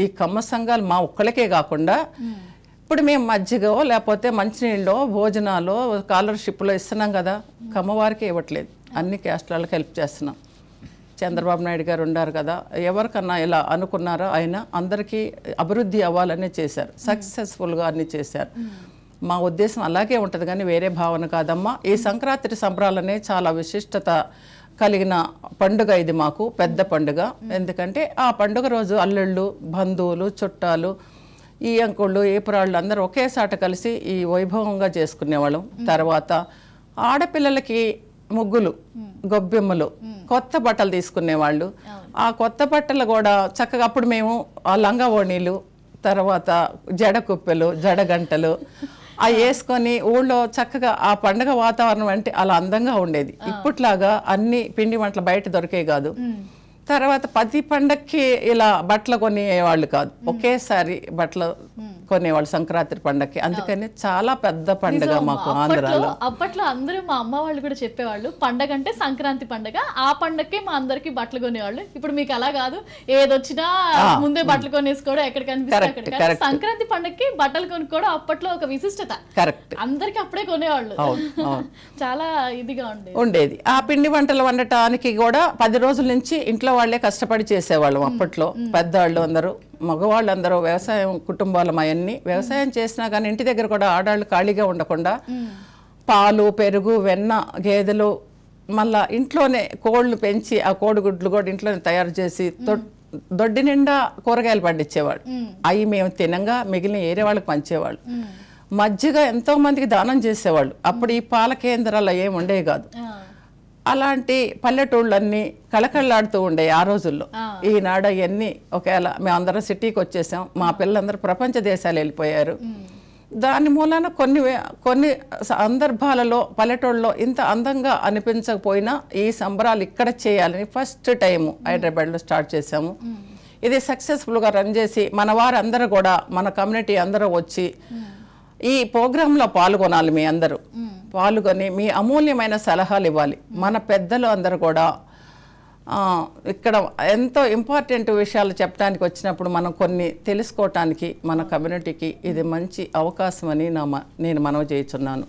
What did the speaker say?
ఈ కమ్మ సంఘాలు మా ఒక్కళ్ళకే కాకుండా ఇప్పుడు మేము మజ్జిగో లేకపోతే మంచినీళ్ళో భోజనాలు స్కాలర్షిప్లో ఇస్తున్నాం కదా, కమ్మవారికి ఇవ్వట్లేదు, అన్ని క్యాస్ట్లకు హెల్ప్ చేస్తున్నాం. చంద్రబాబు నాయుడు గారు ఉన్నారు కదా, ఎవరికన్నా ఇలా అనుకున్నారో ఆయన అందరికీ అభివృద్ధి అవ్వాలనే చేశారు, సక్సెస్ఫుల్గా అన్నీ చేశారు. మా ఉద్దేశం అలాగే ఉంటుంది కానీ వేరే భావన కాదమ్మా. ఈ సంక్రాంతి సంబరాలనే చాలా విశిష్టత కలిగిన పండుగ ఇది, మాకు పెద్ద పండుగ. ఎందుకంటే ఆ పండుగ రోజు అల్లుళ్ళు, బంధువులు, చుట్టాలు, ఈ అంకుళ్ళు, ఏపురాళ్ళు అందరూ ఒకేసాట కలిసి ఈ వైభవంగా చేసుకునేవాళ్ళం. తర్వాత ఆడపిల్లలకి ముగ్గులు, గొబ్బెమ్మలు, కొత్త బట్టలు తీసుకునేవాళ్ళు. ఆ కొత్త బట్టలు కూడా చక్కగా అప్పుడు మేము ఆ లంగా ఓణీలు, తర్వాత జడ కుప్పెలు, జడగంటలు అవి వేసుకొని ఊళ్ళో చక్కగా ఆ పండుగ వాతావరణం అంటే అలా అందంగా ఉండేది. ఇప్పట్లాగా అన్ని పిండి వంటలు బయట దొరికే కాదు. తర్వాత ప్రతి పండక్కి ఇలా బట్టలు కొనేవాళ్ళు కాదు, ఒకేసారి బట్టలు కొనేవాళ్ళు సంక్రాంతి పండగకి. అందుకని చాలా పెద్ద పండుగ మాకు ఆంధ్రాలో. అప్పట్లో అందరూ మా అమ్మ వాళ్ళు కూడా చెప్పేవాళ్ళు, పండగ అంటే సంక్రాంతి పండగ, ఆ పండగకే మా అందరికి బట్టలు కొనేవాళ్ళు. ఇప్పుడు మీకు అలా కాదు, ఏదొచ్చినా ముందే బట్టలు కొనేసుకోవడం, ఎక్కడ కనిపిస్తే అక్కడ. సంక్రాంతి పండగకి బట్టలు కొనుక్కోవడం అప్పట్లో ఒక విశిష్టత. కరెక్ట్, అందరికి అప్పుడే కొనేవాళ్ళు. చాలా ఇదిగా ఉండేది. ఆ పిండి వంటలు వండటానికి కూడా 10 రోజుల నుంచి ఇంట్లో వాళ్ళే కష్టపడి చేసేవాళ్ళం అప్పట్లో. పెద్దవాళ్ళు అందరూ, మగవాళ్ళందరూ వ్యవసాయం కుటుంబాలం అవన్నీ వ్యవసాయం చేసినా కానీ ఇంటి దగ్గర కూడా ఆడాళ్ళు ఖాళీగా ఉండకుండా పాలు, పెరుగు, వెన్న, గేదెలు, మళ్ళా ఇంట్లోనే కోళ్ళు పెంచి ఆ కోడిగుడ్లు కూడా ఇంట్లోనే తయారు చేసి దొడ్డి నిండా కూరగాయలు పండించేవాళ్ళు. అవి మేము తినంగా మిగిలిన ఏరే వాళ్ళకి పంచేవాళ్ళు. మజ్జిగ ఎంతో మందికి దానం చేసేవాళ్ళు. అప్పుడు ఈ పాల కేంద్రాలు ఏమి ఉండేవి కాదు. అలాంటి పల్లెటూళ్ళన్నీ కళకళలాడుతూ ఉండే ఆ రోజుల్లో. ఈనాడు అవన్నీ ఒకవేళ మేమందరం సిటీకి వచ్చేసాం, మా పిల్లలందరూ ప్రపంచ దేశాలు వెళ్ళిపోయారు. దాని మూలాన కొన్ని సందర్భాలలో పల్లెటూళ్ళలో ఇంత అందంగా అనిపించకపోయినా ఈ సంబరాలు ఇక్కడ చేయాలని ఫస్ట్ టైం హైదరాబాద్లో స్టార్ట్ చేసాము. ఇది సక్సెస్ఫుల్గా రన్ చేసి మన వారందరూ కూడా, మన కమ్యూనిటీ అందరూ వచ్చి ఈ ప్రోగ్రాంలో పాల్గొనాలి. మీ అందరూ పాల్గొని మీ అమూల్యమైన సలహాలు ఇవ్వాలి. మన పెద్దలు అందరూ కూడా ఇక్కడ ఎంతో ఇంపార్టెంట్ విషయాలు చెప్పడానికి వచ్చినప్పుడు మనం కొన్ని తెలుసుకోవటానికి మన కమ్యూనిటీకి ఇది మంచి అవకాశం అని నేను మనవి చేస్తున్నాను.